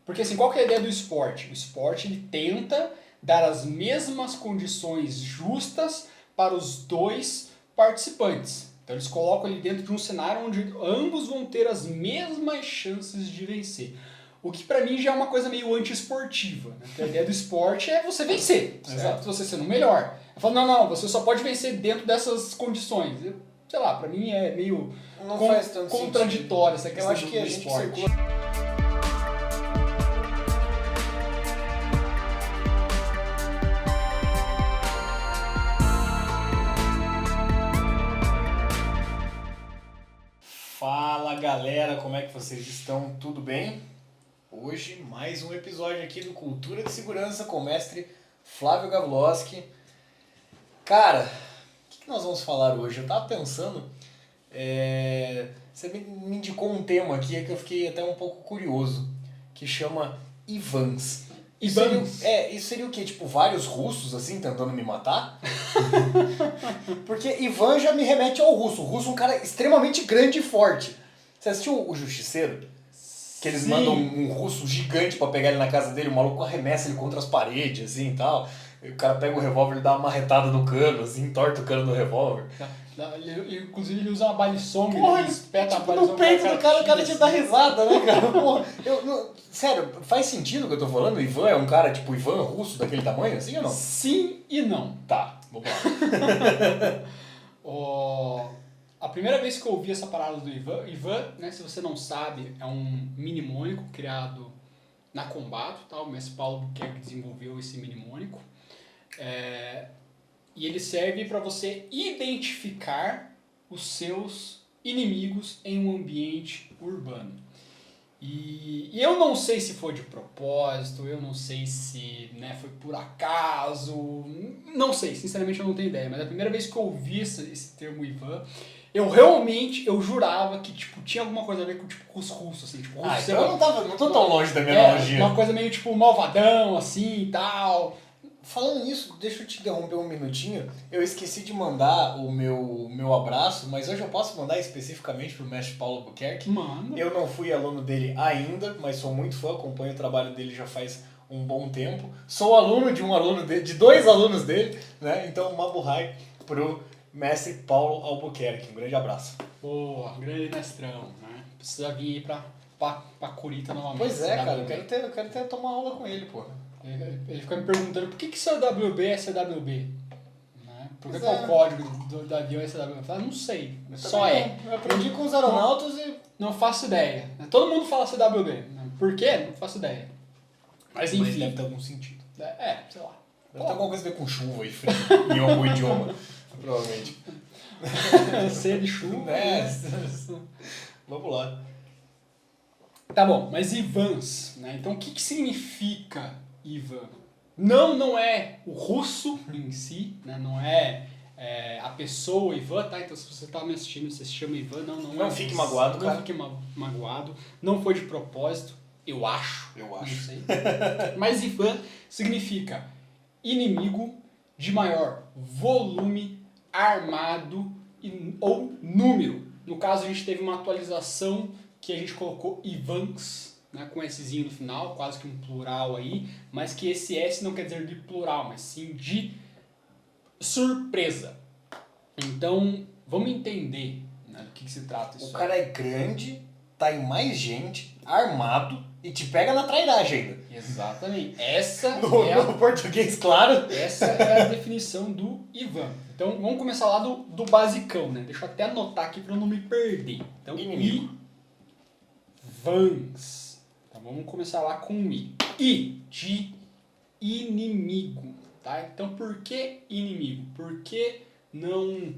Porque assim, qual que é a ideia do esporte? O esporte ele tenta dar as mesmas condições justas para os dois participantes. Então eles colocam ele dentro de um cenário onde ambos vão ter as mesmas chances de vencer. O que pra mim já é uma coisa meio antiesportiva. Né? Porque a ideia do esporte é você vencer, certo? Você sendo o melhor. Eu falo, não, você só pode vencer dentro dessas condições. Sei lá, pra mim é meio faz tanto contraditório essa questão Eu acho que do esporte. Fala galera, como é que vocês estão? Tudo bem? Hoje mais um episódio aqui do Cultura de Segurança com o mestre Flávio Gavloski. Cara, o que nós vamos falar hoje? Eu tava pensando, você me indicou um tema aqui que eu fiquei até um pouco curioso, que chama Ivans. Isso seria o quê? Tipo, vários russos assim tentando me matar? Porque Ivan já me remete ao russo. O russo é um cara extremamente grande e forte. Você assistiu o Justiceiro? Que eles mandam um russo gigante pra pegar ele na casa dele, o maluco arremessa ele contra as paredes, assim, e tal. E o cara pega o revólver e dá uma marretada no cano, assim, entorta o cano do revólver. Inclusive ele usa uma balisonga, Porra, ele espeta tipo, a no peito do cara, o cara te dá assim. risada, né, cara? Porra, sério, faz sentido o que eu tô falando? O Ivan é um cara, tipo, o Ivan russo daquele tamanho, assim ou não? Sim e não. Tá, vamos lá. A primeira vez que eu ouvi essa parada do Ivan, né, se você não sabe, é um mnemônico criado na Combato, tá? O mestre Paulo Buquerque desenvolveu esse mnemônico. E ele serve para você identificar os seus inimigos em um ambiente urbano. E eu não sei se foi de propósito, eu não sei se foi por acaso, não sei, sinceramente eu não tenho ideia, mas a primeira vez que eu ouvi esse termo Ivan, eu jurava que tipo, tinha alguma coisa a ver com os russos, assim, tipo, russos, então eu não tô tão longe da minha analogia. Uma coisa meio tipo malvadão, assim e tal. Falando nisso, deixa eu te interromper um minutinho. Eu esqueci de mandar o meu abraço, mas hoje eu posso mandar especificamente pro mestre Paulo Buquerque. Mano. Eu não fui aluno dele ainda, mas sou muito fã, acompanho o trabalho dele já faz um bom tempo. Sou aluno de um aluno dele, de dois alunos dele, né? Então, uma burrai pro mestre Paulo Albuquerque. Um grande abraço. Pô, grande mestrão, né? Precisa vir aí pra Curitiba novamente. Pois é, cara, eu quero ter tomar aula com ele, pô. Ele fica me perguntando por que CWB é CWB? Né? Por que o código do avião é CWB? Eu falo, não sei, só é. Eu aprendi com os aeronautas e... Não faço ideia. Todo mundo fala CWB. Por quê? Não faço ideia. Mas enfim. Mas deve ter algum sentido. Sei lá. Deve ter alguma coisa a ver com chuva e frio, em algum idioma, provavelmente. C de chuva. Vamos lá. Tá bom, mas Ivans, né? Então o que significa Ivan? Não é o russo em si, né? Não é a pessoa Ivan, tá? Então se você tá me assistindo, você se chama Ivan, não fique magoado, cara. Não fique magoado. Não foi de propósito, eu acho. Não sei. Mas Ivan significa inimigo de maior volume, armado ou número. No caso a gente teve uma atualização que a gente colocou Ivans, né, com Szinho no final, quase que um plural aí, mas que esse S não quer dizer de plural, mas sim de surpresa. Então, vamos entender, né, do que se trata isso. O cara é grande, tá em mais gente, armado e te pega na trairagem ainda. Exatamente. No português, claro. Essa é a definição do Ivan. Então, vamos começar lá do basicão, né? Deixa eu até anotar aqui para eu não me perder. Então, inimigo. Ivans. Então, vamos começar lá com I. I de inimigo, tá? Então, por que inimigo? Por que não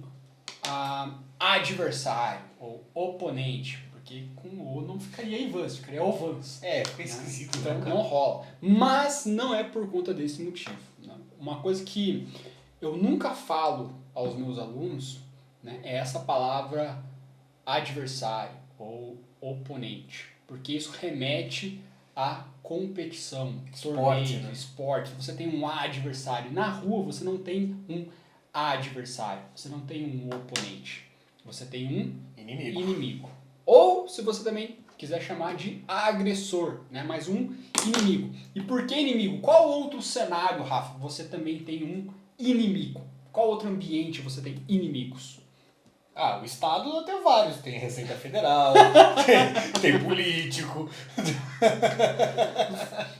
adversário ou oponente? Porque com o não ficaria Ivans, ficaria Ovans. Fica esquisito. Então não rola. Mas não é por conta desse motivo. Né? Uma coisa que eu nunca falo aos meus alunos, né, é essa palavra adversário ou oponente. Porque isso remete à competição, torneio, né? esporte. Você tem um adversário. Na rua você não tem um adversário. Você não tem um oponente. Você tem um inimigo. Ou, se você também quiser chamar de agressor, né? Mais um inimigo. E por que inimigo? Qual outro cenário, Rafa, você também tem um inimigo? Qual outro ambiente você tem inimigos? O Estado tem vários. Tem Receita Federal, tem político.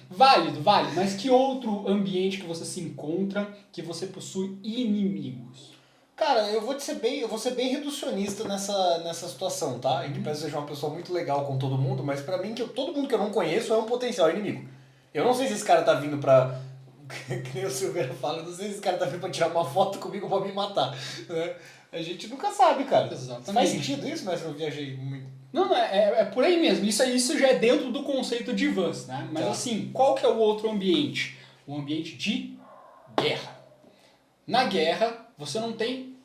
Válido, mas que outro ambiente que você se encontra que você possui inimigos? Cara, eu vou ser bem reducionista nessa situação, tá? Em que parece seja uma pessoa muito legal com todo mundo, mas pra mim, todo mundo que eu não conheço é um potencial inimigo. Eu não sei se esse cara tá vindo pra... que nem o Silveira fala, eu não sei se esse cara tá vindo pra tirar uma foto comigo pra me matar, né? A gente nunca sabe, cara. Exatamente. Faz sentido isso, mas eu viajei muito. Não, é por aí mesmo. Isso já é dentro do conceito de Vans, né? Mas assim, qual que é o outro ambiente? O ambiente de guerra. Na guerra, você não tem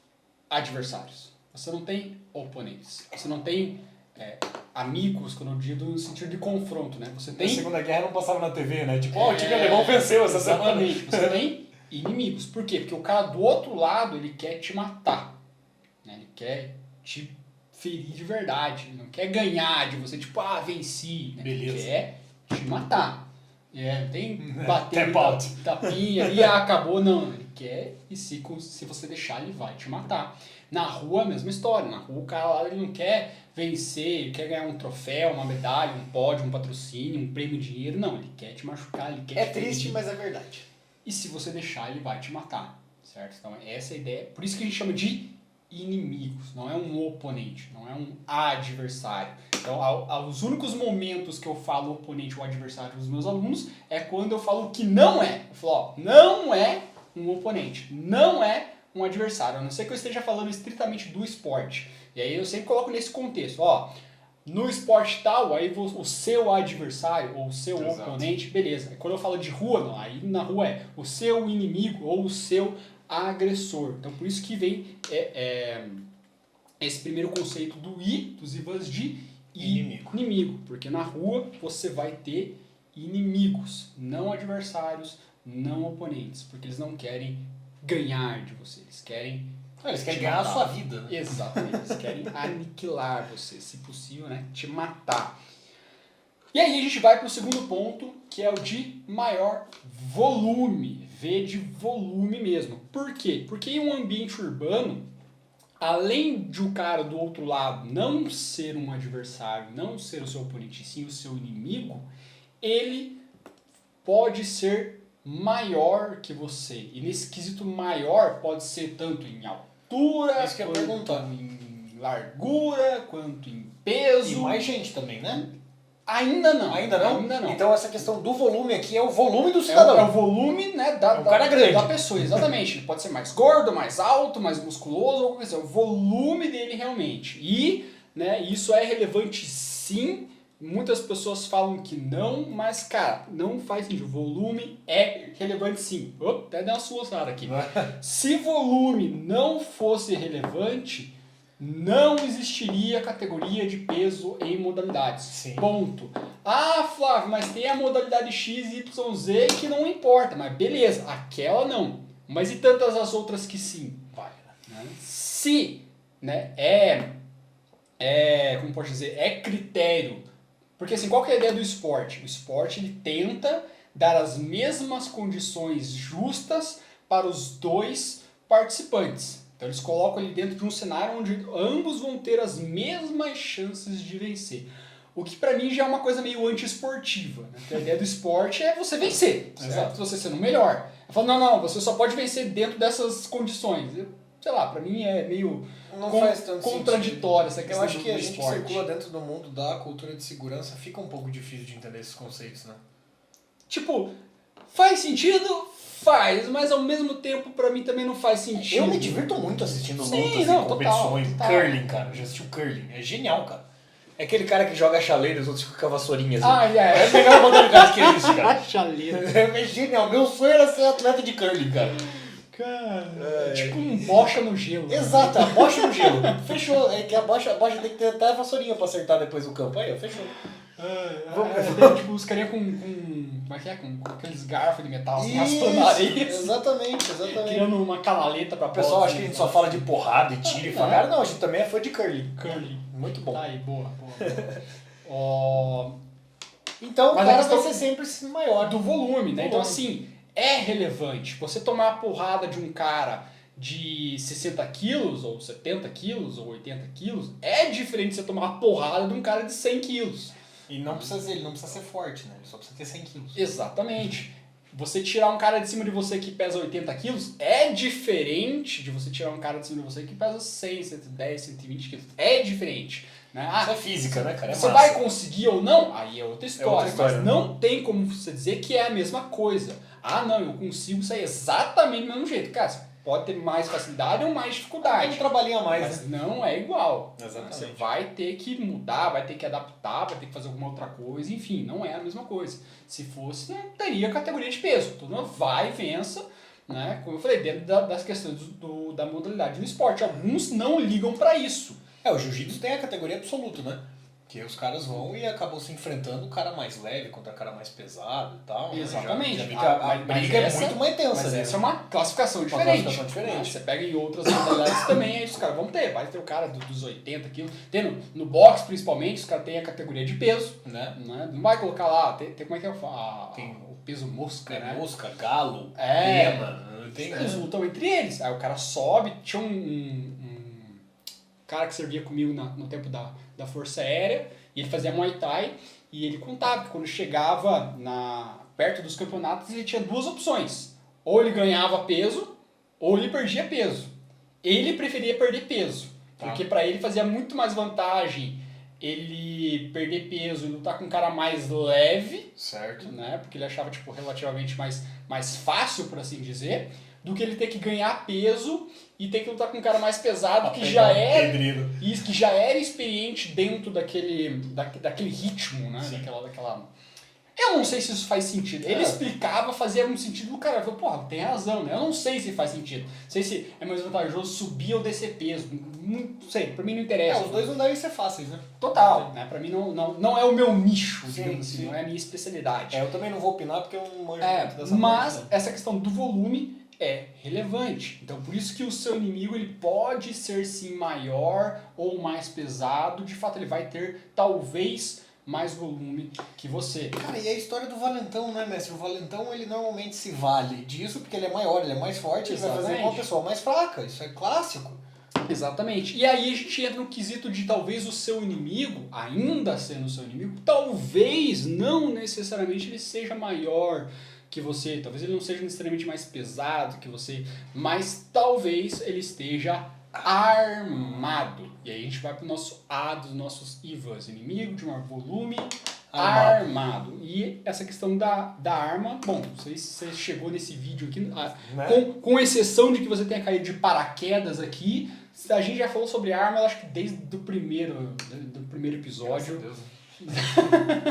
adversários. Você não tem oponentes. Você não tem amigos, quando eu digo no sentido de confronto, né? Você tem... Na Segunda Guerra não passava na TV, né? Tipo, o time alemão venceu essa semana. Exatamente. Você tem inimigos. Por quê? Porque o cara do outro lado, ele quer te matar. Né? Ele quer te ferir de verdade. Ele não quer ganhar de você, tipo, venci. Né? Beleza. Ele quer te matar. Tem bater tapinha e acabou. Não, ele quer e se você deixar, ele vai te matar. Na rua, a mesma história. Na rua, o cara lá, ele não quer vencer, ele quer ganhar um troféu, uma medalha, um pódio, um patrocínio, um prêmio de dinheiro. Não, ele quer te machucar, ele quer te triste, ferir. mas é verdade. E se você deixar, ele vai te matar, certo? Então essa é a ideia. Por isso que a gente chama de inimigos. Não é um oponente, não é um adversário. Então os únicos momentos que eu falo oponente ou adversário dos meus alunos é quando eu falo que não é. Eu falo, não é um oponente, não é um adversário. A não ser que eu esteja falando estritamente do esporte. E aí eu sempre coloco nesse contexto, no esporte tal, aí o seu adversário ou o seu oponente, beleza. Quando eu falo de rua, não, aí na rua é o seu inimigo ou o seu agressor. Então por isso que vem esse primeiro conceito dos Ivans de inimigo. Porque na rua você vai ter inimigos, não adversários, não oponentes. Porque eles não querem ganhar de você, eles querem ganhar a sua vida. Né? Exatamente, eles querem aniquilar você, se possível, né? Te matar. E aí a gente vai para o segundo ponto, que é o de maior volume. V de volume mesmo. Por quê? Porque em um ambiente urbano, além de o cara do outro lado não ser um adversário, não ser o seu oponente, sim o seu inimigo, ele pode ser maior que você. E nesse quesito maior pode ser tanto em altura, isso que eu quanto em largura, quanto em peso. E mais gente também, né? Ainda não. Então essa questão do volume aqui é o volume do cidadão. É o volume, né, cara grande. da pessoa, exatamente. Ele pode ser mais gordo, mais alto, mais musculoso, ou coisa assim. É o volume dele realmente. E, né, isso é relevante sim. Muitas pessoas falam que não, mas, cara, não faz sentido. O volume é relevante sim. Até deu uma soluçada aqui. Se volume não fosse relevante, não existiria categoria de peso em modalidades. Sim. Ponto. Flávio, mas tem a modalidade X, Y, Z que não importa. Mas beleza, aquela não. Mas e tantas as outras que sim? Vai. Né? Se, né, como pode dizer, é critério. Porque assim, qual que é a ideia do esporte? O esporte ele tenta dar as mesmas condições justas para os dois participantes. Então eles colocam ele dentro de um cenário onde ambos vão ter as mesmas chances de vencer. O que pra mim já é uma coisa meio antiesportiva. Né? Porque a ideia do esporte é você vencer, certo? Você sendo o melhor. Eu falo, não, você só pode vencer dentro dessas condições. Sei lá, pra mim é meio contraditório essa questão. Eu acho que a gente esporte. circula dentro do mundo da cultura de segurança, fica um pouco difícil de entender esses conceitos, né? Tipo, faz sentido? Faz, mas ao mesmo tempo pra mim também não faz sentido. Eu me divirto muito assistindo lutas e competições. Total. Curling, cara. Já assistiu curling. É genial, cara. É aquele cara que joga chaleira e os outros ficam com a vassourinha assim. É a melhor modalidade que existe, cara. Chaleira. É genial. Meu sonho era ser atleta de curling, cara. Cara, tipo um bocha no gelo. Exato, a bocha no gelo. Fechou. É que a bocha tem que ter até a vassourinha pra acertar depois do campo. Aí, fechou. Tipo, os carinha com aqueles garfos de metal, assim, raspando a areia. Exatamente. Criando uma canaleta pra O pessoal acha que a gente só fala de porrada e tiro e falar. Não, a gente também é fã de curling. Curling. Muito bom. Tá aí, boa. Ó, Então o Mas a cara questão- vai ser sempre maior. do volume, né? Então, Volume. assim, é relevante. Você tomar a porrada de um cara de 60 quilos, ou 70 quilos, ou 80 quilos, é diferente de você tomar uma porrada de um cara de 100 quilos. E não precisa, ele não precisa ser forte, né? Ele só precisa ter 100 quilos. Exatamente. Você tirar um cara de cima de você que pesa 80 quilos é diferente de você tirar um cara de cima de você que pesa 100, 110, 120 quilos. É diferente. Né? Isso é física, né, cara? É Você massa. vai conseguir ou não? Aí é outra história. história, Mas né? não tem como você dizer que é a mesma coisa. Ah, não, eu consigo sair exatamente do mesmo jeito. Cara, você pode ter mais facilidade ou mais Tem um dificuldade. trabalhinho a mais, Mas né? não é igual. Exatamente. Você vai ter que mudar, vai ter que adaptar, vai ter que fazer alguma outra coisa. Enfim, não é a mesma coisa. Se fosse, não teria categoria de peso. Todo mundo vai e vença. Né? Como eu falei, dentro das questões da modalidade no esporte. Alguns não ligam pra isso. O jiu-jitsu tem a categoria absoluta, né? Que os caras vão e acabam se enfrentando o cara mais leve contra o cara mais pesado e tal. né? Exatamente. Já vi que a Mas briga é essa- muito mais tensa, Mas né? essa é uma classificação Uma diferente. classificação diferente. Né? Você pega em outras modalidades também, aí os caras vão ter. Vai ter o cara dos 80 quilos. Tem no boxe, principalmente, os caras têm a categoria de peso. Né? Né? Não vai colocar lá, tem como é que é Tem o peso mosca, Tem né? mosca, galo, É. pena, tem... Eles lutam entre eles. Aí o cara sobe, tinha um cara que servia comigo no tempo da Força Aérea, e ele fazia Muay Thai, e ele contava que quando chegava perto dos campeonatos, ele tinha duas opções. Ou ele ganhava peso, ou ele perdia peso. Ele preferia perder peso, Tá. porque pra ele fazia muito mais vantagem ele perder peso e lutar com um cara mais leve, Certo. né? Porque ele achava tipo relativamente mais fácil, por assim dizer, do que ele ter que ganhar peso e ter que lutar com um cara mais pesado que já era Pedreiro. isso, que já era experiente dentro daquele ritmo, né? Sim. Daquela. Eu não sei se isso faz sentido. Ele É. explicava, fazia um sentido do cara. Eu falei, porra, tem razão, né? Eu não sei se faz sentido. Não sei se é mais vantajoso subir ou descer peso. Não sei, pra mim não interessa. Os dois não devem ser fáceis, né? Total, né? Pra mim não é o meu nicho, Sim, digamos assim, sim. não é a minha especialidade. Eu também não vou opinar porque eu não manjo muito dessa Mas parte, né? essa questão do volume é relevante. Então por isso que o seu inimigo ele pode ser sim maior ou mais pesado. De fato ele vai ter talvez mais volume que você. Cara, e a história do valentão, né, mestre? O valentão, ele normalmente se vale disso porque ele é maior, ele é mais forte, ele vai fazer com uma Exatamente. pessoa mais fraca. Isso é clássico. Exatamente. E aí a gente entra no quesito de talvez o seu inimigo, ainda sendo o seu inimigo, talvez não necessariamente ele seja maior que você, talvez ele não seja necessariamente mais pesado que você, mas talvez ele esteja armado. E aí a gente vai pro nosso A dos nossos IVAs, inimigo de maior volume, armado. E essa questão da arma, bom, não sei se você chegou nesse vídeo aqui, Né? com exceção de que você tenha caído de paraquedas aqui, a gente já falou sobre arma, eu acho que desde do primeiro episódio. Graças a Deus.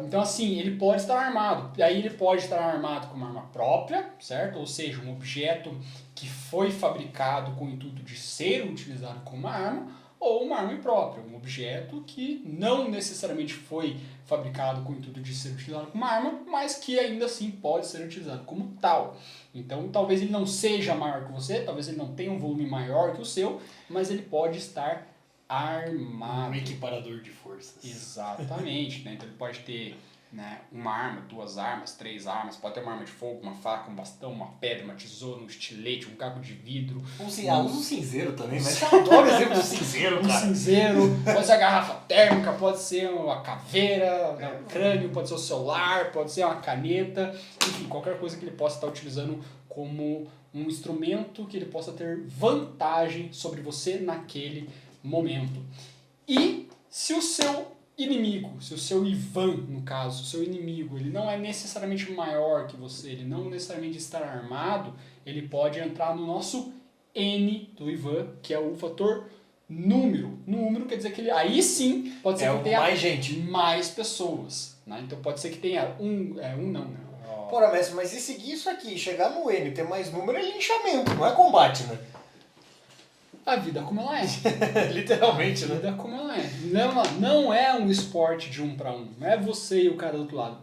Então, assim, ele pode estar armado. E aí ele pode estar armado com uma arma própria, certo? Ou seja, um objeto que foi fabricado com o intuito de ser utilizado como uma arma, ou uma arma imprópria, um objeto que não necessariamente foi fabricado com o intuito de ser utilizado como uma arma, mas que ainda assim pode ser utilizado como tal. Então, talvez ele não seja maior que você, talvez ele não tenha um volume maior que o seu, mas ele pode estar armado. Um equiparador de forças. Exatamente, né? Então ele pode ter, né, uma arma, 2 armas, 3 armas, pode ter uma arma de fogo, uma faca, um bastão, uma pedra, uma tesoura, um estilete, um caco de vidro, Usa o cinzeiro também, mas eu adoro o exemplo do cinzeiro, um cara. cinzeiro, pode ser a garrafa térmica, pode ser uma caveira, né, um crânio, pode ser o celular, pode ser uma caneta, enfim, qualquer coisa que ele possa estar utilizando como um instrumento que ele possa ter vantagem sobre você naquele momento. E se o seu inimigo, se o seu Ivan, no caso, o seu inimigo, ele não é necessariamente maior que você, ele não necessariamente está armado, ele pode entrar no nosso N do Ivan, que é o fator número. Número quer dizer que ele, aí sim, pode ser que tenha mais gente. mais pessoas. Né? Então pode ser que tenha não, né? Porra, mestre, mas e seguir isso aqui, chegar no N, ter mais número é linchamento, não é combate, né? A vida como ela é. Literalmente, Vida como ela é. Não é um esporte de 1 para 1. Não é você e o cara do outro lado.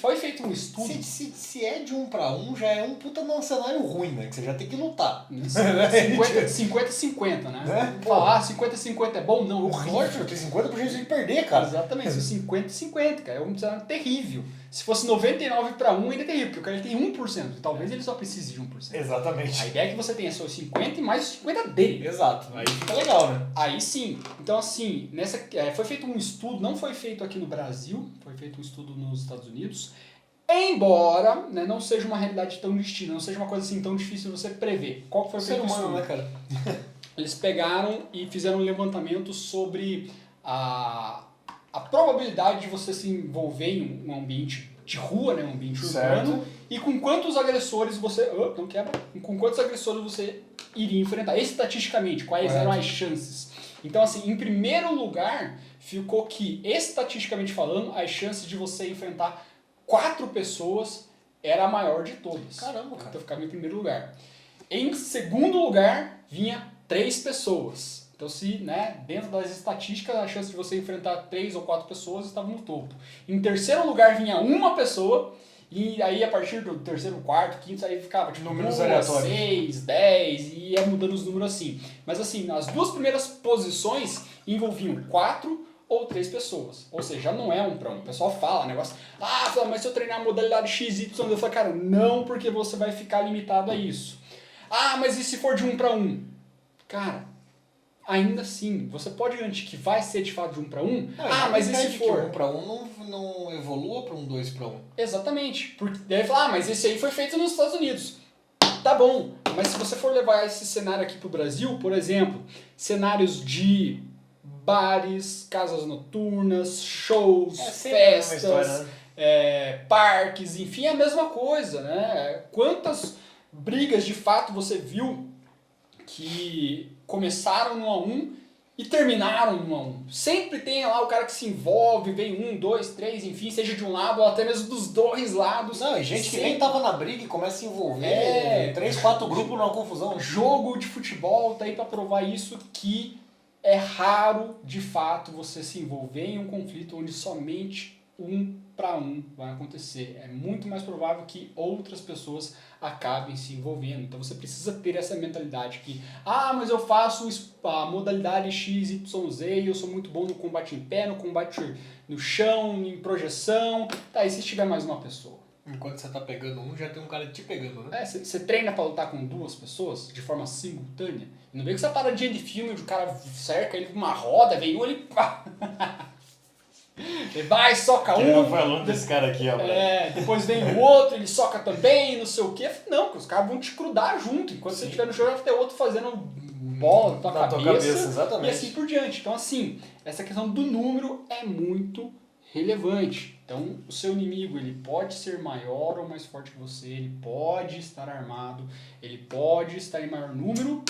Foi feito um estudo. Se é de 1 para 1, já é um puta num cenário ruim, né? Que você já tem que lutar. 50-50, né? Falar 50-50 é bom? Não, Lógico, tem 50% de perder, cara. Exatamente, 50-50, cara. É um cenário terrível. Se fosse 99 para 1, ainda é terrível, porque o cara tem 1%. E talvez ele só precise de 1%. Exatamente. A ideia é que você tenha só 50 e mais os 50 dele. Exato. Aí fica legal, né? Aí sim. Então, assim, foi feito um estudo, não foi feito aqui no Brasil, foi feito um estudo nos Estados Unidos. Embora, né, não seja uma realidade tão distinta, não seja uma coisa assim tão difícil de você prever. Qual foi o Ser humano, estudo? né, cara? Eles pegaram e fizeram um levantamento sobre a probabilidade de você se envolver em um ambiente de rua, né, um ambiente urbano, e com quantos agressores você... não quebra. Com quantos agressores você iria enfrentar. Estatisticamente, quais eram as chances. Então, assim, em primeiro lugar, ficou que, estatisticamente falando, as chances de você enfrentar 4 pessoas era a maior de todas. Caramba, cara. Então ficava em primeiro lugar. Em segundo lugar, vinha 3 pessoas. Então, se, né, dentro das estatísticas, a chance de você enfrentar 3 ou 4 pessoas estava no topo. Em terceiro lugar, vinha uma pessoa. E aí, a partir do terceiro, quarto, quinto, aí ficava tipo números 2, aleatórios. 6, 10, e ia mudando os números assim. Mas assim, as 2 primeiras posições envolviam 4 ou 3 pessoas. Ou seja, não é 1 para 1. O pessoal fala, negócio, mas se eu treinar a modalidade XY, eu falo, cara, não, porque você vai ficar limitado a isso. Mas e se for de 1 para 1? Cara, ainda assim, você pode garantir que vai ser de fato de 1 para 1? Mas e se for? Que 1 para 1 não evolua para um 2 para 1. Exatamente. Porque daí fala, mas esse aí foi feito nos Estados Unidos. Tá bom, mas se você for levar esse cenário aqui pro Brasil, por exemplo, cenários de bares, casas noturnas, shows, festas, história, né? Parques, enfim, é a mesma coisa, né? Quantas brigas de fato você viu que começaram no 1 e terminaram no 1? Sempre tem lá o cara que se envolve, vem 1, 2, 3, enfim, seja de um lado ou até mesmo dos 2 lados. Não, e gente que nem tava na briga e começa a se envolver. 3, 4 grupos numa confusão. Jogo de futebol tá aí pra provar isso, que é raro, de fato, você se envolver em um conflito onde somente 1 para 1 vai acontecer. É muito mais provável que outras pessoas acabem se envolvendo. Então você precisa ter essa mentalidade que, mas eu faço a modalidade XYZ e eu sou muito bom no combate em pé, no combate no chão, em projeção. Tá, e se tiver mais uma pessoa? Enquanto você tá pegando um, já tem um cara te pegando, né? Você treina pra lutar com 2 pessoas de forma simultânea. E não vê que você para dia de filme onde o cara cerca ele com uma roda, vem um, ele vai, soca um. Não foi aluno desse cara aqui, ó. Depois vem o outro, ele soca também, não sei o quê. Não, porque os caras vão te grudar junto. Enquanto você estiver no jogo, vai ter outro fazendo bola na tua cabeça. Exatamente. E assim por diante. Então, assim, essa questão do número é muito relevante. Então, o seu inimigo, ele pode ser maior ou mais forte que você, ele pode estar armado, ele pode estar em maior número.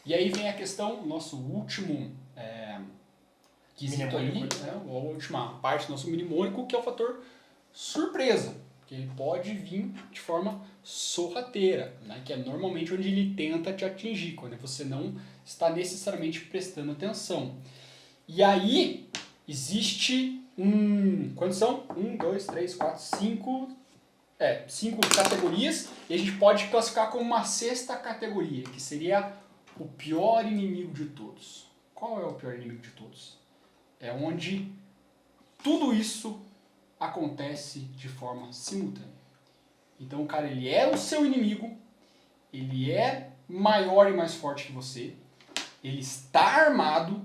E aí vem a questão, nosso último quesito aí, a última parte do nosso mnemônico, que é o fator surpresa. Que ele pode vir de forma sorrateira, né? Que é normalmente onde ele tenta te atingir, quando você não está necessariamente prestando atenção. E aí, existe quantos são? 1, 2, 3, 4, 5... 5 categorias, e a gente pode classificar como uma 6ª categoria, que seria o pior inimigo de todos. Qual é o pior inimigo de todos? É onde tudo isso acontece de forma simultânea. Então o cara, ele é o seu inimigo, ele é maior e mais forte que você, ele está armado,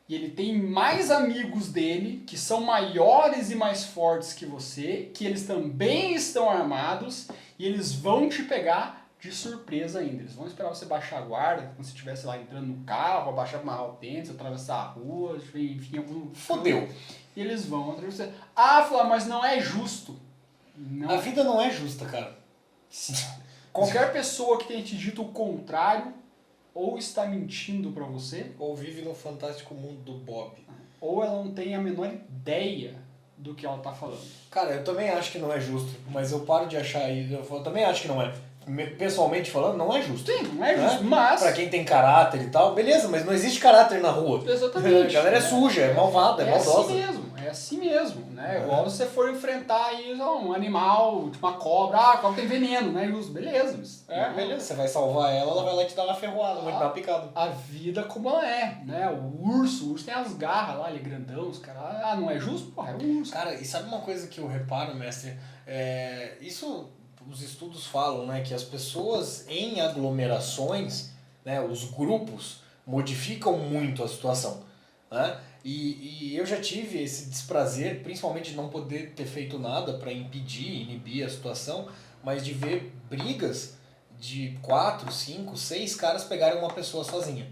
e ele tem mais amigos dele, que são maiores e mais fortes que você, que eles também estão armados, e eles vão te pegar de surpresa ainda. Eles vão esperar você baixar a guarda, como se estivesse lá entrando no carro, abaixar, amarrar o tênis, atravessar a rua, enfim, algum... Fodeu. E eles vão atrás de você. Flávio, mas não é justo. Não. A vida não é justa, cara. Qualquer pessoa que tenha te dito o contrário, ou está mentindo pra você, ou vive no fantástico mundo do Bob, ou ela não tem a menor ideia do que ela tá falando. Cara, eu também acho que não é justo, mas eu paro de achar isso. Eu também acho que não é. Pessoalmente falando, não é justo. Sim, não é justo, mas... Pra quem tem caráter e tal, beleza, mas não existe caráter na rua. Exatamente. A galera é suja, é malvada, é maldosa. É assim mesmo, né? Igual você for enfrentar aí um animal, tipo uma cobra, a cobra tem veneno, né? Beleza. Beleza, você vai salvar ela vai lá te dar uma ferroada, vai te dar uma picada. A vida como ela é, né? O urso tem as garras lá, ele é grandão, os caras, não é justo? Porra, é um urso. Cara, e sabe uma coisa que eu reparo, mestre? Isso os estudos falam, né? Que as pessoas em aglomerações, né? Os grupos modificam muito a situação, né? E eu já tive esse desprazer, principalmente de não poder ter feito nada para inibir a situação, mas de ver brigas de 4, 5, 6 caras pegarem uma pessoa sozinha.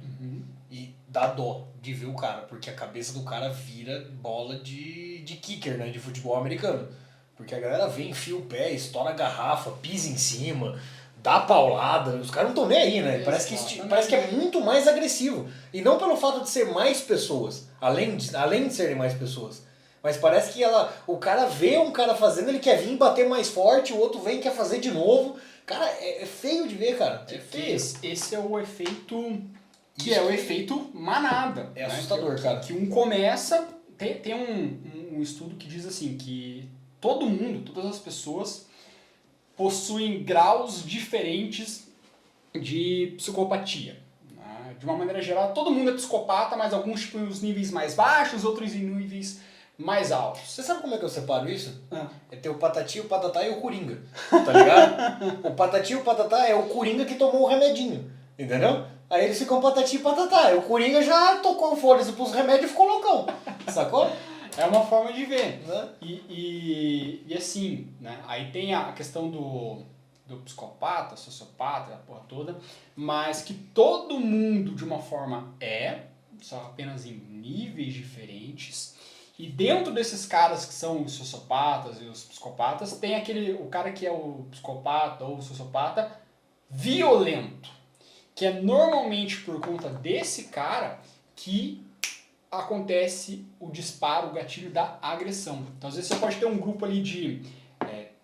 E dá dó de ver o cara, porque a cabeça do cara vira bola de kicker, né? De futebol americano. Porque a galera vem, enfia o pé, estoura a garrafa, pisa em cima, dá paulada, os caras não estão nem aí, né? Parece que é muito mais agressivo. E não pelo fato de ser mais pessoas, além de serem mais pessoas. Mas parece que o cara vê um cara fazendo, ele quer vir bater mais forte, o outro vem e quer fazer de novo. Cara, é feio de ver, cara. É feio. Esse é o efeito... Que é o efeito manada. É assustador, cara. Que começa... Tem um estudo que diz assim, que todo mundo, todas as pessoas possuem graus diferentes de psicopatia. Né? De uma maneira geral, todo mundo é psicopata, mas alguns tipo os níveis mais baixos, outros em níveis mais altos. Você sabe como é que eu separo isso? É ter o Patati, o Patatá e o Coringa, tá ligado? O Patati e o Patatá é o Coringa que tomou o remedinho, entendeu? Aí eles ficam Patati e Patatá. O Coringa já tocou o fôlego pros remédios e ficou loucão, sacou? É uma forma de ver. Né? E assim, né? Aí tem a questão do psicopata, sociopata, a porra toda, mas que todo mundo de uma forma só apenas em níveis diferentes. E dentro desses caras que são os sociopatas e os psicopatas, tem o cara que é o psicopata ou o sociopata violento, que é normalmente por conta desse cara que acontece o disparo, o gatilho da agressão. Então, às vezes você pode ter um grupo ali de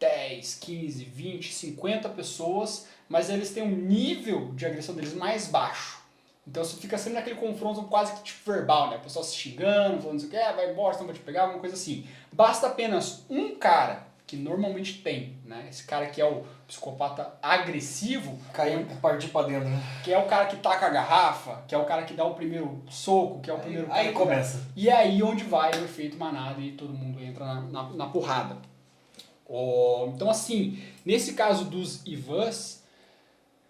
10, 15, 20, 50 pessoas, mas eles têm um nível de agressão deles mais baixo. Então você fica sempre naquele confronto quase que tipo verbal, né? A pessoa se xingando, falando assim, vai embora, não vou te pegar, alguma coisa assim. Basta apenas um cara, que normalmente tem, né? Esse cara que é o psicopata agressivo, Caiu partir pra dentro, né? que é o cara que taca a garrafa, que é o cara que dá o primeiro soco, que é o primeiro cara. Aí começa. E é aí onde vai o efeito manada e todo mundo entra na porrada. Então assim, nesse caso dos Ivans,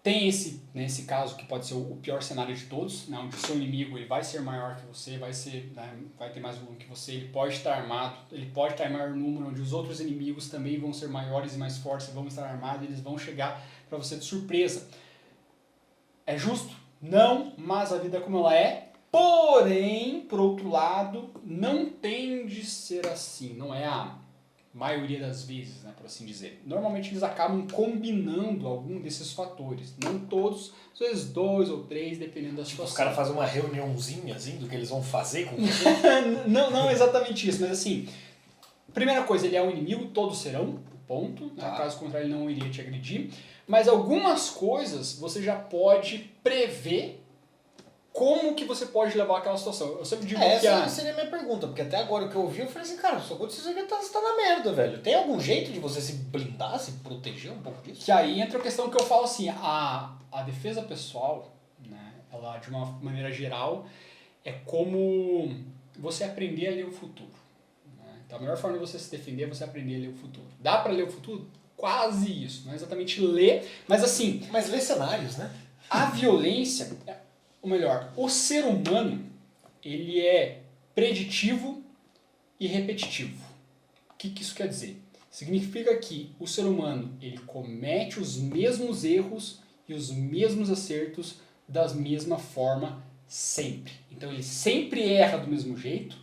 tem esse caso que pode ser o pior cenário de todos, né, onde o seu inimigo ele vai ser maior que você, vai ter mais volume que você, ele pode estar armado, ele pode estar em maior número, onde os outros inimigos também vão ser maiores e mais fortes, vão estar armados, eles vão chegar para você de surpresa. É justo? Não, mas a vida é como ela é. Porém, por outro lado, não tende a ser assim, não é a maioria das vezes, né, por assim dizer. Normalmente eles acabam combinando algum desses fatores. Não todos, às vezes 2 ou 3, dependendo da situação. Os caras fazem uma reuniãozinha assim, do que eles vão fazer com você? Não exatamente isso, mas assim, primeira coisa, ele é um inimigo, todos serão, ponto. Tá. Caso contrário, ele não iria te agredir. Mas algumas coisas você já pode prever como que você pode levar aquela situação. Eu sempre digo que essa seria a minha pergunta, porque até agora o que eu ouvi, eu falei assim, cara, só quando você tá na merda, velho. Tem algum jeito de você se blindar, se proteger um pouco disso? Que aí entra a questão que eu falo assim, a defesa pessoal, né, ela de uma maneira geral, é como você aprender a ler o futuro. Né? Então a melhor forma de você se defender é você aprender a ler o futuro. Dá pra ler o futuro? Quase isso. Não é exatamente ler, mas assim... Mas ler cenários, né? A violência... Ou melhor, o ser humano, ele é preditivo e repetitivo. O que isso quer dizer? Significa que o ser humano, ele comete os mesmos erros e os mesmos acertos da mesma forma sempre. Então ele sempre erra do mesmo jeito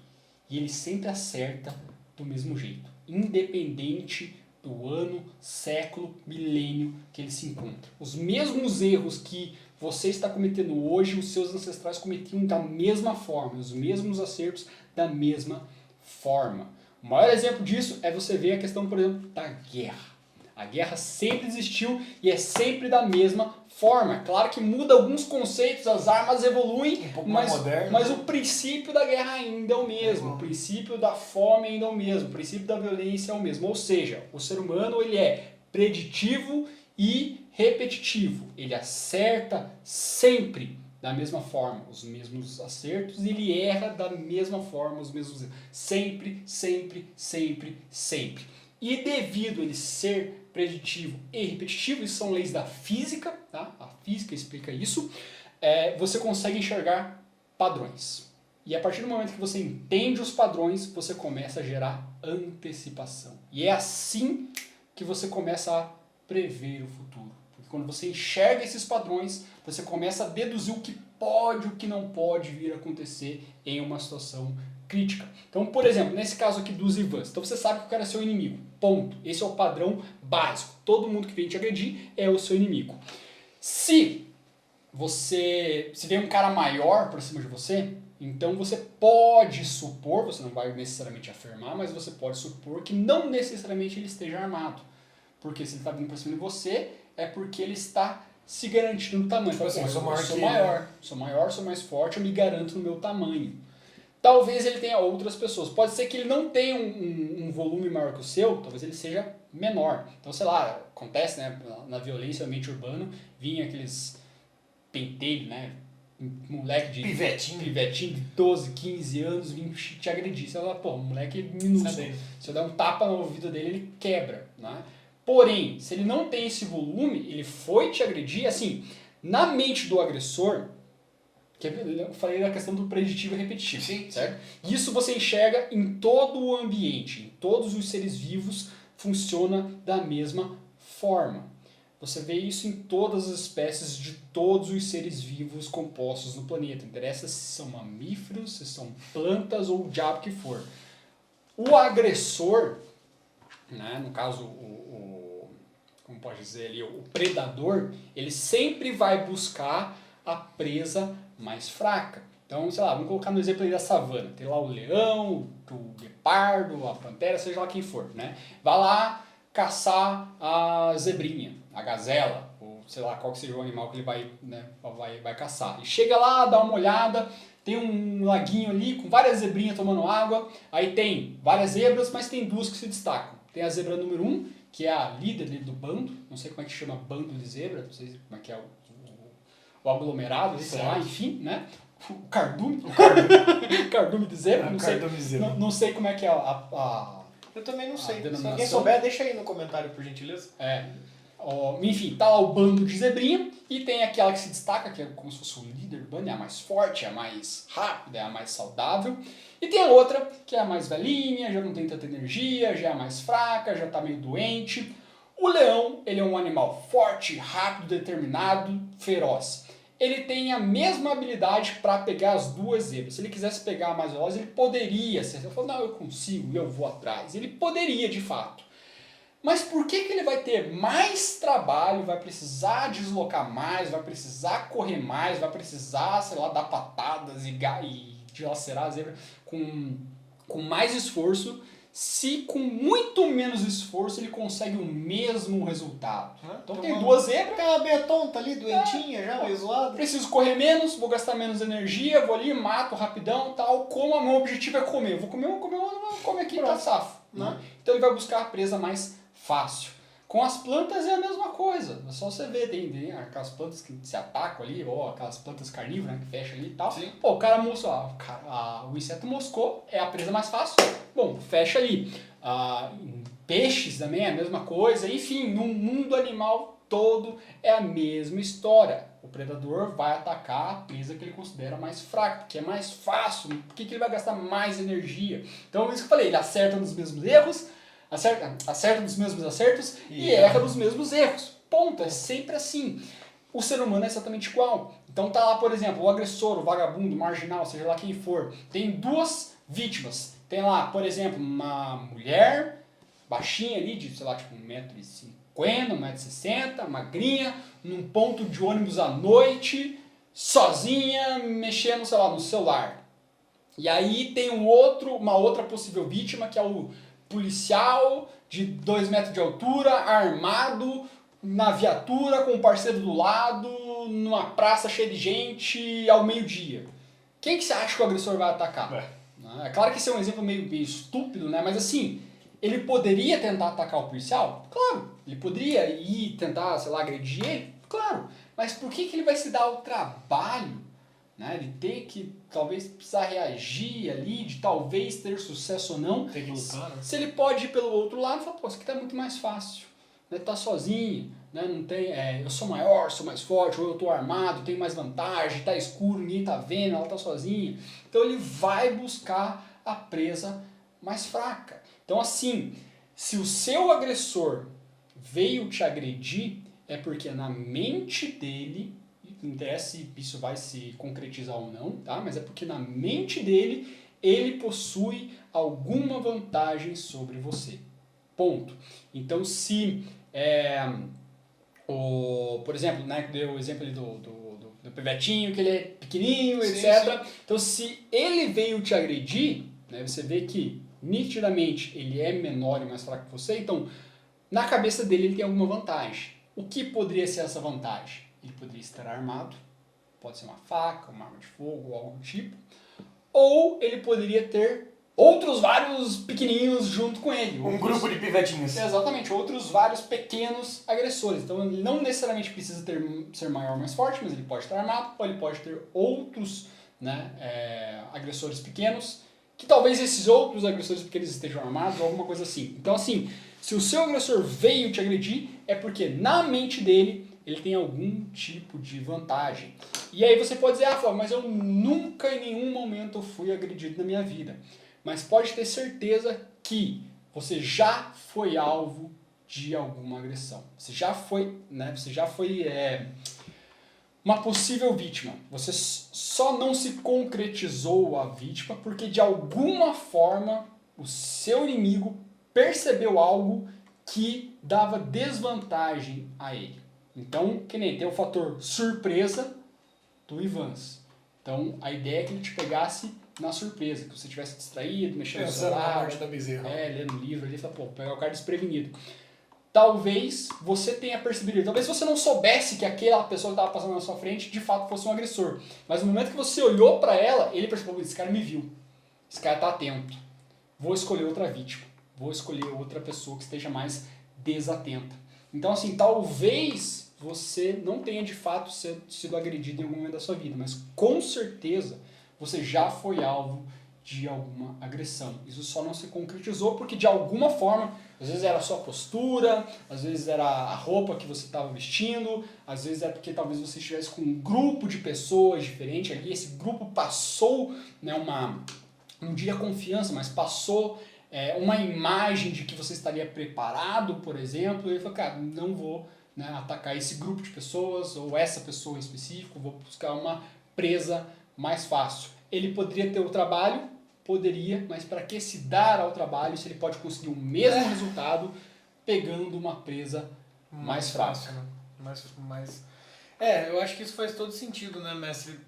e ele sempre acerta do mesmo jeito, independente do ano, século, milênio que ele se encontra. Os mesmos erros que você está cometendo hoje, os seus ancestrais cometiam da mesma forma, os mesmos acertos da mesma forma. O maior exemplo disso é você ver a questão, por exemplo, da guerra. A guerra sempre existiu e é sempre da mesma forma. Claro que muda alguns conceitos, as armas evoluem, mas o princípio da guerra ainda é o mesmo. O princípio da fome ainda é o mesmo. O princípio da violência é o mesmo. Ou seja, o ser humano ele é preditivo e repetitivo. Ele acerta sempre da mesma forma, os mesmos acertos, e ele erra da mesma forma, os mesmos erros. Sempre, sempre, sempre, sempre. E devido a ele ser preditivo e repetitivo, isso são leis da física, tá? A física explica isso, você consegue enxergar padrões. E a partir do momento que você entende os padrões, você começa a gerar antecipação. E é assim que você começa a prever o futuro. Porque quando você enxerga esses padrões, você começa a deduzir o que pode e o que não pode vir a acontecer em uma situação crítica. Então, por exemplo, nesse caso aqui dos Ivans, então você sabe que o cara é seu inimigo. Ponto. Esse é o padrão básico. Todo mundo que vem te agredir é o seu inimigo. Se vem um cara maior por cima de você, então você pode supor, você não vai necessariamente afirmar, mas você pode supor que não necessariamente ele esteja armado. Porque se ele está vindo por cima de você, é porque ele está se garantindo no tamanho. Tipo assim, eu sou maior, sou mais forte, eu me garanto no meu tamanho. Talvez ele tenha outras pessoas. Pode ser que ele não tenha um volume maior que o seu, talvez ele seja menor. Então, sei lá, acontece, né, na violência, no ambiente urbano, vinha aqueles penteiros, né, moleque de... Pivetinho de 12, 15 anos, vinha te agredir. Você fala, pô, moleque minúsculo. Se eu der um tapa no ouvido dele, ele quebra, né? Porém, se ele não tem esse volume, ele foi te agredir, assim, na mente do agressor, que eu falei da questão do preditivo e repetitivo, sim, certo? Isso você enxerga em todo o ambiente, em todos os seres vivos, funciona da mesma forma. Você vê isso em todas as espécies de todos os seres vivos compostos no planeta. Não interessa se são mamíferos, se são plantas ou o diabo que for. O agressor, né, no caso como pode dizer ali, o predador, ele sempre vai buscar a presa mais fraca. Então, sei lá, vamos colocar no exemplo aí da savana. Tem lá o leão, o guepardo, a pantera, seja lá quem for, né? Vai lá caçar a zebrinha, a gazela, ou sei lá qual que seja o animal que ele vai, né, vai caçar. E chega lá, dá uma olhada, tem um laguinho ali com várias zebrinhas tomando água, aí tem várias zebras, mas tem duas que se destacam. Tem a zebra número 1, que é a líder do bando, não sei como é que chama bando de zebra, não sei como é que é o aglomerado, sei lá, enfim, né? O cardume cardume de zebra, não sei como é que é eu também não sei. Se alguém souber, deixa aí no comentário, por gentileza. Enfim, tá lá o bando de zebrinha e tem aquela que se destaca, que é como se fosse o líder do bando, é a mais forte, é a mais rápida, é a mais saudável. E tem a outra, que é a mais velhinha, já não tem tanta energia, já é a mais fraca, já tá meio doente. O leão, ele é um animal forte, rápido, determinado, feroz. Ele tem a mesma habilidade para pegar as duas zebras. Se ele quisesse pegar a mais veloz, ele poderia. Se ele falou, não, eu consigo, eu vou atrás. Ele poderia, de fato. Mas por que ele vai ter mais trabalho, vai precisar deslocar mais, vai precisar correr mais, vai precisar, sei lá, dar patadas e dilacerar a zebra com mais esforço, se com muito menos esforço ele consegue o mesmo resultado? Então tem duas zebras. Tem uma meia tonta ali, doentinha, já meio zoada. Preciso correr menos, vou gastar menos energia, vou ali, mato rapidão e tal. Como o meu objetivo é comer? Eu vou comer aqui, tá safo. Né? Então ele vai buscar a presa mais fácil. Com as plantas é a mesma coisa. É só você ver, tem aquelas plantas que se atacam ali, ou aquelas plantas carnívoras, né, que fecham ali e tal. Sim. Pô, o cara moscou, o inseto moscou, é a presa mais fácil. Bom, fecha ali. Peixes também é a mesma coisa. Enfim, no mundo animal todo é a mesma história. O predador vai atacar a presa que ele considera mais fraca, porque é mais fácil, porque ele vai gastar mais energia. Então, é isso que eu falei, ele acerta nos mesmos erros, acerta nos mesmos acertos e erra nos mesmos erros. Ponto, é sempre assim. O ser humano é exatamente igual. Então tá lá, por exemplo, o agressor, o vagabundo, o marginal, seja lá quem for, tem duas vítimas. Tem lá, por exemplo, uma mulher baixinha ali, de, sei lá, tipo 1,50m, 1,60m, magrinha, num ponto de ônibus à noite, sozinha, mexendo, sei lá, no celular. E aí tem uma outra possível vítima, que é o policial de 2 metros de altura, armado, na viatura, com o parceiro do lado, numa praça cheia de gente, ao meio-dia. Quem que você acha que o agressor vai atacar? É claro que esse é um exemplo meio estúpido, né? Mas assim, ele poderia tentar atacar o policial? Claro. Ele poderia ir tentar, sei lá, agredir ele? Claro. Mas por que ele vai se dar o trabalho, né, de ter que talvez precisar reagir ali, de talvez ter sucesso ou não? Tem que lutar, né? Se ele pode ir pelo outro lado e falar, pô, isso aqui tá muito mais fácil. Né? Tá sozinho, né? Não tem, eu sou maior, sou mais forte, ou eu tô armado, tenho mais vantagem, tá escuro, ninguém tá vendo, ela tá sozinha. Então ele vai buscar a presa mais fraca. Então assim, se o seu agressor veio te agredir, é porque na mente dele, não interessa se isso vai se concretizar ou não, tá? Mas é porque na mente dele, ele possui alguma vantagem sobre você. Ponto. Então se, por exemplo, né, deu o exemplo ali do pivetinho, que ele é pequenininho, Sim, etc. sim. Então se ele veio te agredir, né, você vê que nitidamente ele é menor e mais fraco que você, então na cabeça dele ele tem alguma vantagem. O que poderia ser essa vantagem? Ele poderia estar armado, pode ser uma faca, uma arma de fogo, ou algo do tipo, ou ele poderia ter outros vários pequenininhos junto com ele. Um grupo de pivetinhos. Exatamente, outros vários pequenos agressores. Então ele não necessariamente precisa ser maior ou mais forte, mas ele pode estar armado, ou ele pode ter outros, né, agressores pequenos, que talvez esses outros agressores pequenos estejam armados ou alguma coisa assim. Então assim, se o seu agressor veio te agredir, é porque na mente dele ele tem algum tipo de vantagem. E aí você pode dizer, Flávio, mas eu nunca em nenhum momento fui agredido na minha vida. Mas pode ter certeza que você já foi alvo de alguma agressão. Você já foi, uma possível vítima. Você só não se concretizou a vítima porque de alguma forma o seu inimigo percebeu algo que dava desvantagem a ele. Então, que nem tem o fator surpresa do Ivans. Então, a ideia é que ele te pegasse na surpresa, que você tivesse distraído, mexendo no celular, lendo livro, ele fala, pô, pegar o cara desprevenido. Talvez você tenha percebido, talvez você não soubesse que aquela pessoa que estava passando na sua frente de fato fosse um agressor. Mas no momento que você olhou para ela, ele percebeu, esse cara me viu, esse cara está atento, vou escolher outra vítima, vou escolher outra pessoa que esteja mais desatenta. Então assim, talvez você não tenha de fato sido agredido em algum momento da sua vida, mas com certeza você já foi alvo de alguma agressão. Isso só não se concretizou porque de alguma forma, às vezes era a sua postura, às vezes era a roupa que você estava vestindo, às vezes é porque talvez você estivesse com um grupo de pessoas diferente ali, esse grupo passou, né, não diria confiança, mas passou uma imagem de que você estaria preparado, por exemplo, e ele falou, cara, não vou, né, atacar esse grupo de pessoas ou essa pessoa em específico, vou buscar uma presa mais fácil. Ele poderia ter o trabalho? Poderia, mas para que se dar ao trabalho se ele pode conseguir o mesmo resultado pegando uma presa mais fraca? Né? Eu acho que isso faz todo sentido, né, mestre?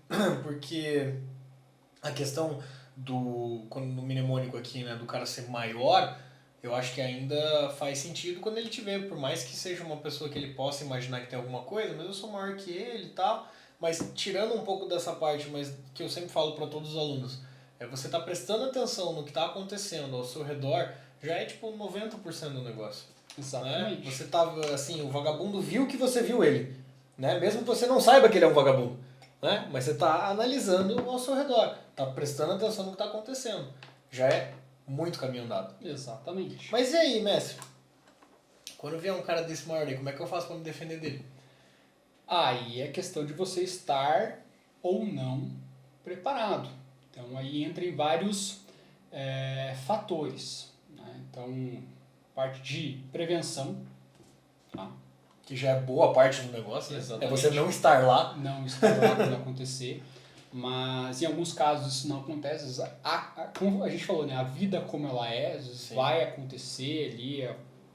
Porque a questão no mnemônico aqui, né, do cara ser maior, eu acho que ainda faz sentido quando ele te vê, por mais que seja uma pessoa que ele possa imaginar que tem alguma coisa, mas eu sou maior que ele e tal. Mas tirando um pouco dessa parte, mas que eu sempre falo para todos os alunos, você tá prestando atenção no que está acontecendo ao seu redor, já é tipo 90% do negócio. Exatamente. Né? Você tá, assim, o vagabundo viu que você viu ele, né? Mesmo que você não saiba que ele é um vagabundo, né? Mas você tá analisando ao seu redor, tá prestando atenção no que está acontecendo. Já é muito caminho andado. Exatamente. Mas e aí, mestre? Quando vier um cara desse maior aí, como é que eu faço para me defender dele? Aí é questão de você estar ou não preparado. Então aí entra em vários fatores. Né? Então, parte de prevenção. Tá? Que já é boa parte do negócio, né? Exatamente. É você não estar lá. Não estar lá quando acontecer. Mas em alguns casos isso não acontece. Como a gente falou, né? A vida como ela é, às vezes vai acontecer ali,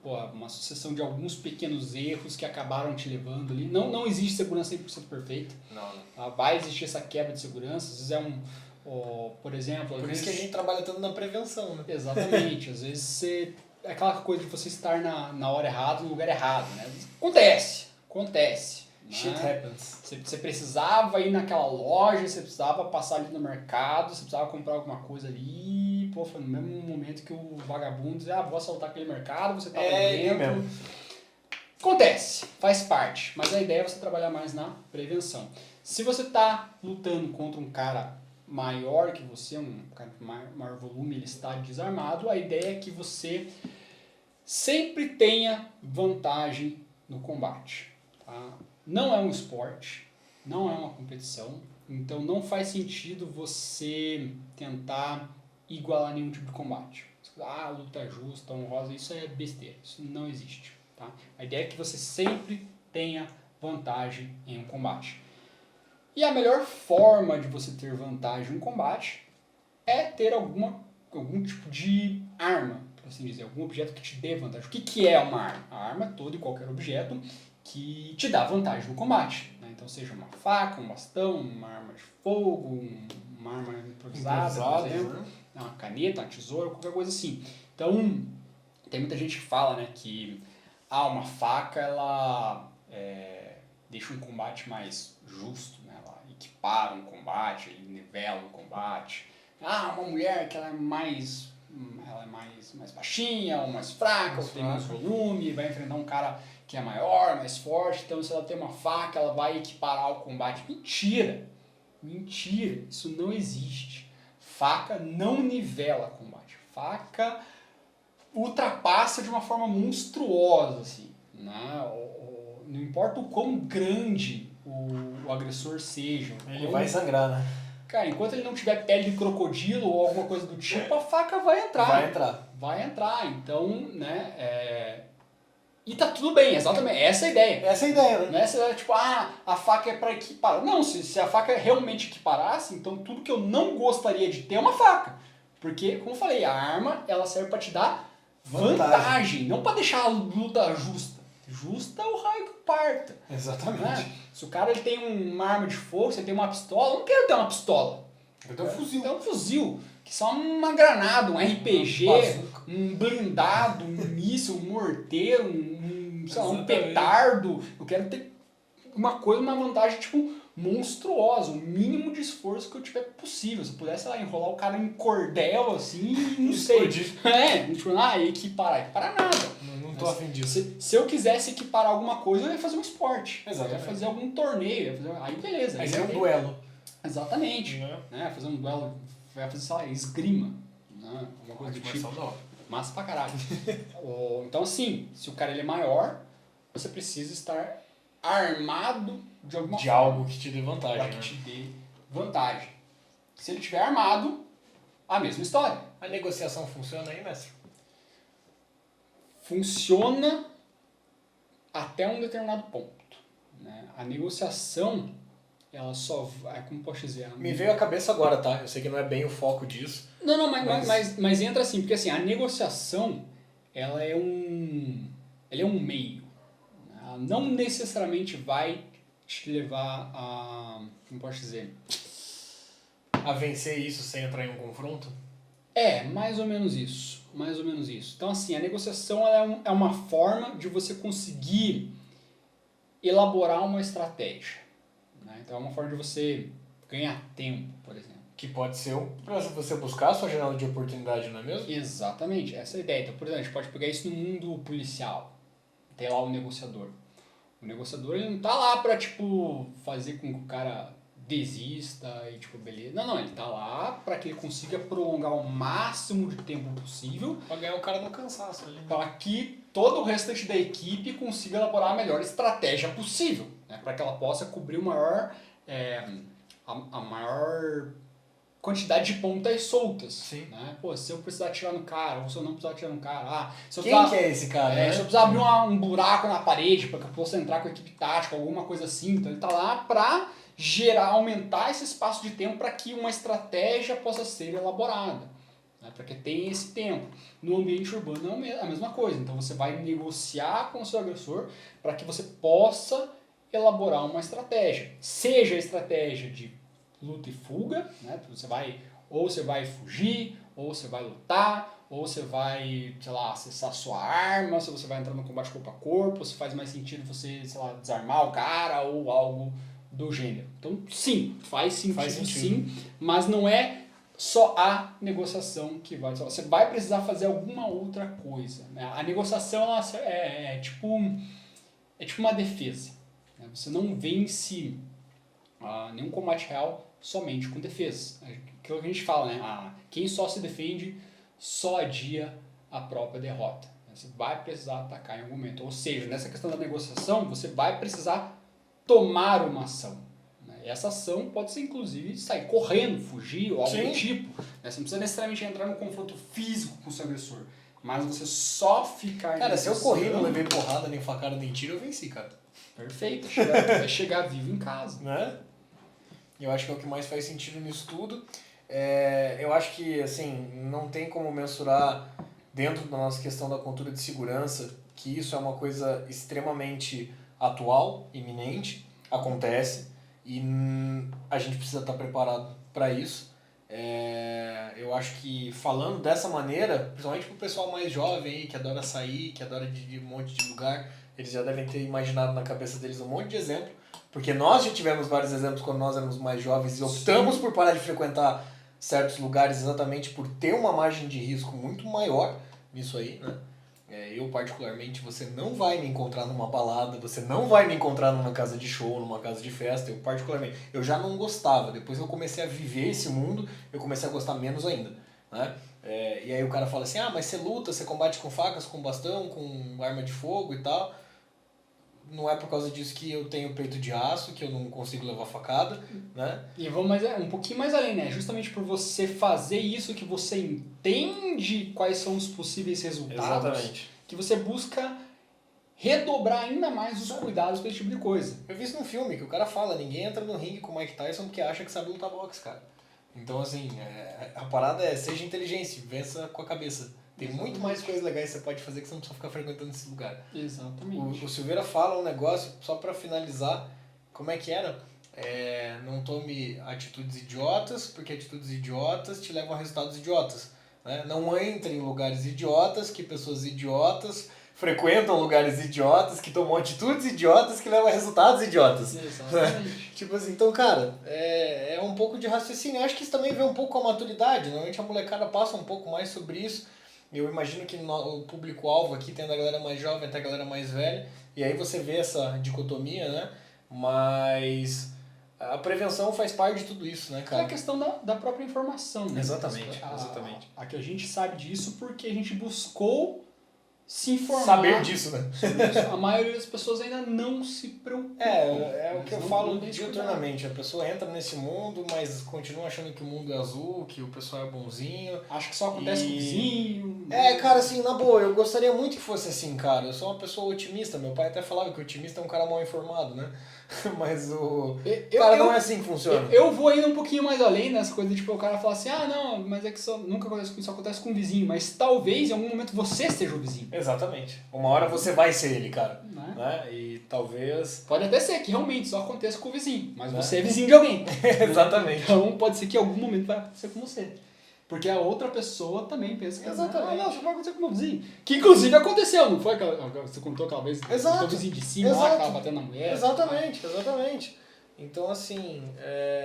uma sucessão de alguns pequenos erros que acabaram te levando ali. Não existe segurança 100% perfeita. Não. Vai existir essa quebra de segurança. Às vezes por exemplo... Por isso que a gente trabalha tanto na prevenção, né? Exatamente. Às vezes você é aquela coisa de você estar na hora errada, no lugar errado, né? Acontece. Shit Né? happens. Você precisava ir naquela loja, você precisava passar ali no mercado, você precisava comprar alguma coisa ali, pô, foi no mesmo momento que o vagabundo dizia, vou assaltar aquele mercado, você tava ali dentro. Mesmo. Acontece, faz parte, mas a ideia é você trabalhar mais na prevenção. Se você tá lutando contra um cara maior que você, um cara com maior volume, ele está desarmado, a ideia é que você sempre tenha vantagem no combate. Tá? Não é um esporte, não é uma competição, então não faz sentido você tentar igualar nenhum tipo de combate. Luta justa, honrosa, isso é besteira, isso não existe. Tá? A ideia é que você sempre tenha vantagem em um combate. E a melhor forma de você ter vantagem em um combate é ter algum tipo de arma, por assim dizer, algum objeto que te dê vantagem. O que é uma arma? A arma é todo e qualquer objeto que te dá vantagem no combate. Né? Então, seja uma faca, um bastão, uma arma de fogo, uma arma improvisada, por exemplo, né? uma caneta, uma tesoura, qualquer coisa assim. Então, tem muita gente que fala, né, que uma faca ela deixa um combate mais justo, né? Ela equipara um combate, ele nivela um combate. Uma mulher que ela é mais baixinha, ou mais fraca, ou tem mais volume, vai enfrentar um cara que é maior, mais forte, então se ela tem uma faca, ela vai equiparar o combate. Mentira! Mentira! Isso não existe. Faca não nivela combate. Faca ultrapassa de uma forma monstruosa, assim, né? Não importa o quão grande o agressor seja. Ele vai sangrar, né? Cara, enquanto ele não tiver pele de crocodilo ou alguma coisa do tipo, a faca vai entrar. Vai entrar, então, né, e tá tudo bem, exatamente, essa é a ideia. Essa é a ideia, né? Não é essa ideia, tipo, a faca é pra equiparar. Não, se a faca realmente equiparasse, então tudo que eu não gostaria de ter é uma faca. Porque, como eu falei, a arma, ela serve pra te dar vantagem, não pra deixar a luta justa. Justa é o raio que parta. Exatamente. Né? Se o cara ele tem uma arma de fogo, você tem uma pistola, eu não quero ter uma pistola. Eu tenho um fuzil. É um fuzil, que só uma granada, um RPG, um blindado, um míssil, um morteiro, um petardo. Eu quero ter uma vantagem tipo monstruosa, o mínimo de esforço que eu tiver possível. Se eu pudesse, sei lá, enrolar o cara em cordel, assim, não sei. Equiparar nada. Não tô afim disso. Se eu quisesse equiparar alguma coisa, eu ia fazer um esporte. Exatamente. Eu ia fazer algum torneio, aí beleza. Aí é um duelo. Exatamente. Né? Fazer um duelo, vai fazer, sei lá, esgrima. Né? Alguma coisa do tipo. Massa pra caralho. Então assim, se o cara ele é maior, você precisa estar armado de alguma forma. Algo que te dê vantagem. Pra que te dê vantagem. Se ele estiver armado, a mesma história. A negociação funciona aí, mestre? Funciona até um determinado ponto. Né? A negociação, ela só vai, como posso dizer? Me veio à cabeça agora, tá? Eu sei que não é bem o foco disso. Não, mas entra assim, porque assim, a negociação, ela é um meio. Ela não necessariamente vai te levar a, como posso dizer? A vencer isso sem entrar em um confronto? Mais ou menos isso. Mais ou menos isso. Então, assim, a negociação ela é uma forma de você conseguir elaborar uma estratégia. Né? Então, é uma forma de você ganhar tempo, por exemplo. Que pode ser para você buscar a sua janela de oportunidade, não é mesmo? Exatamente, essa é a ideia. Então, por exemplo, a gente pode pegar isso no mundo policial. Tem lá o negociador. O negociador ele não tá lá pra, tipo, fazer com que o cara desista e, tipo, beleza. Não, ele tá lá pra que ele consiga prolongar o máximo de tempo possível. Pra ganhar o cara no cansaço ali. Para que todo o restante da equipe consiga elaborar a melhor estratégia possível. Né? Para que ela possa cobrir o maior, a maior quantidade de pontas soltas. Sim. Né? Pô, se eu precisar atirar no cara, ou se eu não precisar atirar no cara. Quem que é esse cara? Se eu precisar abrir um buraco na parede para que eu possa entrar com a equipe tática, alguma coisa assim. Então ele tá lá para aumentar esse espaço de tempo para que uma estratégia possa ser elaborada. Né? Para que tenha esse tempo. No ambiente urbano é a mesma coisa. Então você vai negociar com o seu agressor para que você possa elaborar uma estratégia. Seja a estratégia de luta e fuga, né? Você vai fugir, ou você vai lutar, ou você vai, sei lá, acessar sua arma, se você vai entrar no combate corpo a corpo, se faz mais sentido você, sei lá, desarmar o cara ou algo do gênero. Então, sim, faz sentido. Sim, mas não é só a negociação que vai... Você vai precisar fazer alguma outra coisa, né? A negociação ela é tipo uma defesa, né? Você não vence nenhum combate real somente com defesa. Aquilo que a gente fala, né? Quem só se defende só adia a própria derrota. Você vai precisar atacar em algum momento. Ou seja, nessa questão da negociação, você vai precisar tomar uma ação. E essa ação pode ser, inclusive, sair correndo, fugir ou algo do tipo. Você não precisa necessariamente entrar num confronto físico com o seu agressor. Mas você só ficar... Cara, se eu corri, não levei porrada, nem facada, nem tiro, eu venci, cara. Perfeito. Vai chegar vivo em casa. Né? Eu acho que é o que mais faz sentido nisso tudo. Eu acho que, assim, não tem como mensurar dentro da nossa questão da cultura de segurança que isso é uma coisa extremamente atual, iminente, acontece. E a gente precisa estar preparado para isso. Eu acho que falando dessa maneira, principalmente para o pessoal mais jovem, que adora sair, que adora ir um monte de lugar, eles já devem ter imaginado na cabeça deles um monte de exemplo, porque nós já tivemos vários exemplos quando nós éramos mais jovens e optamos por parar de frequentar certos lugares exatamente por ter uma margem de risco muito maior nisso aí, né? Eu, particularmente, você não vai me encontrar numa balada, você não vai me encontrar numa casa de show, numa casa de festa. Eu, particularmente, eu já não gostava. Depois que eu comecei a viver esse mundo, eu comecei a gostar menos ainda, né? E aí o cara fala assim, mas você luta, você combate com facas, com bastão, com arma de fogo e tal. Não é por causa disso que eu tenho peito de aço, que eu não consigo levar facada, né? E vamos um pouquinho mais além, né? Justamente por você fazer isso que você entende quais são os possíveis resultados. Exatamente. Que você busca redobrar ainda mais os cuidados com esse tipo de coisa. Eu vi isso num filme, que o cara fala, ninguém entra no ringue com o Mike Tyson porque acha que sabe lutar boxe, cara. Então, assim, a parada seja inteligente, vença com a cabeça. Tem muito mais coisas legais que você pode fazer que você não precisa ficar frequentando esse lugar. Exatamente. O Silveira fala um negócio, só pra finalizar, como é que era? Não tome atitudes idiotas, porque atitudes idiotas te levam a resultados idiotas. Né? Não entre em lugares idiotas, que pessoas idiotas frequentam lugares idiotas, que tomam atitudes idiotas, que levam a resultados idiotas. Exatamente. Tipo assim, então, cara, é um pouco de raciocínio. Eu acho que isso também vem um pouco com a maturidade. Normalmente a molecada passa um pouco mais sobre isso. Eu imagino que o público-alvo aqui tem a galera mais jovem, tem a galera mais velha, e aí você vê essa dicotomia, né? Mas a prevenção faz parte de tudo isso, né, cara? É a questão da própria informação, né? Exatamente. A que a gente sabe disso porque a gente buscou se informar. Saber disso, né? A maioria das pessoas ainda não se preocupa. É o que eu falo diuturnamente. A pessoa entra nesse mundo, mas continua achando que o mundo é azul, que o pessoal é bonzinho. Acho que só acontece com o vizinho. Cara, assim, na boa, eu gostaria muito que fosse assim, cara. Eu sou uma pessoa otimista. Meu pai até falava que o otimista é um cara mal informado, né? Mas cara, não é assim que funciona. Eu vou ainda um pouquinho mais além nessa coisa, tipo, o cara fala assim, não, mas é que nunca acontece com isso, acontece com o vizinho. Mas talvez em algum momento você seja o vizinho. Exatamente. Uma hora você vai ser ele, cara. Né? E talvez... Pode até ser que realmente só aconteça com o vizinho, mas você é vizinho de alguém. Exatamente. Então pode ser que em algum momento vai acontecer com você. Porque a outra pessoa também pensa que exatamente. Não, isso vai acontecer com o meu vizinho. Que inclusive aconteceu, não foi? Você contou aquela vez? Exato. O vizinho de cima lá, que tava batendo na mulher. Exatamente. Então, assim,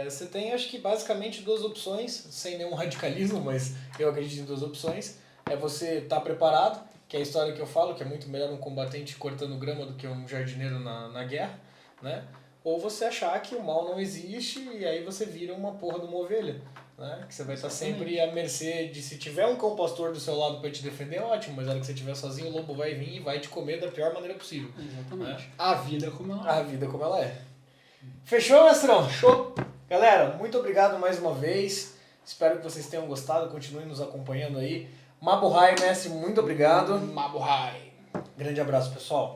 você tem, acho que, basicamente duas opções, sem nenhum radicalismo, mas eu acredito em duas opções. É você estar preparado, que é a história que eu falo, que é muito melhor um combatente cortando grama do que um jardineiro na guerra, né? Ou você achar que o mal não existe e aí você vira uma porra de uma ovelha, né? Que você vai estar sempre à mercê de, se tiver um cão pastor do seu lado para te defender, ótimo, mas na hora que você estiver sozinho, o lobo vai vir e vai te comer da pior maneira possível. Exatamente. Né? A vida como ela é. A vida como ela é. Fechou, mestrão? Show! Galera, muito obrigado mais uma vez. Espero que vocês tenham gostado. Continuem nos acompanhando aí. Mabuhay, mestre, muito obrigado. Mabuhay. Grande abraço, pessoal.